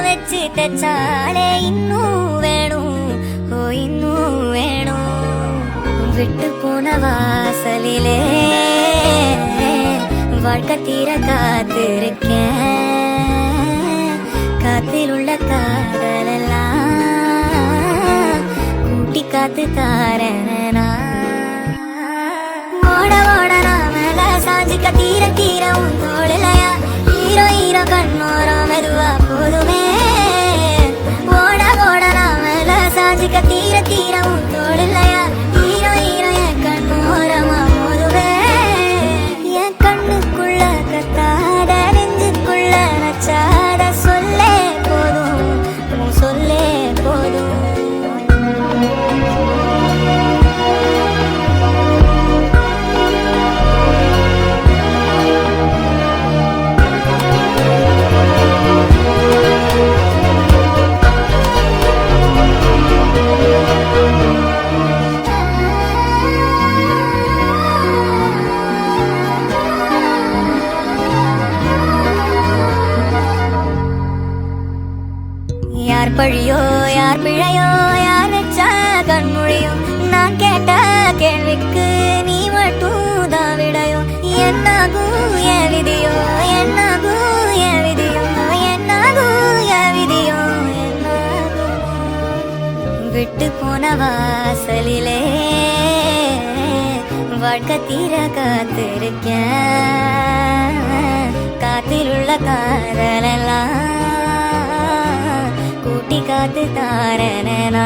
வச்சு தச்சாலே இன்னும் வேணும், ஓ இன்னும் வேணும். விட்டு போன வாசலிலே வாழ்க்கை தீர காத்திருக்கேன். காத்தில் உள்ள காதலெல்லாம் கூட்டி காத்து தாரனா. ஓட ஓட நாமல சாஞ்சிக்க தீர தீர உன் தோழலையா. ஹீரோ ஹீரோ கண்ணோரம் மெதுவா போதுமே. ஓட ஓட நாமல சாஞ்சிக்க தீர தீர உன் தோழலையா. ஹீரோ ஹீரோ என் கண்ணோரமா போதுமே. என் கண்ணுக்குள்ள கத்தாத நெஞ்சுக்குள்ள நச்சாத சொல்லே போதும், உன் சொல்லே போதும். யார் பழியோ யார் பிழையோ யார் வச்சா கண்மொழியும். நான் கேட்ட கேள்விக்கு நீ மட்டும் தான் விடையோ. என்னாகும் என் விதியோ, என்னாகும் என் விதியோ, என்னாகும் என் விதியோ, என்னாகும். விட்டு போன வாசலிலே வாழ்க்கை தீர காத்திருக்கேன். காத்தில் உள்ள காதலெல்லாம் கூட்டி காத்து தாரனா.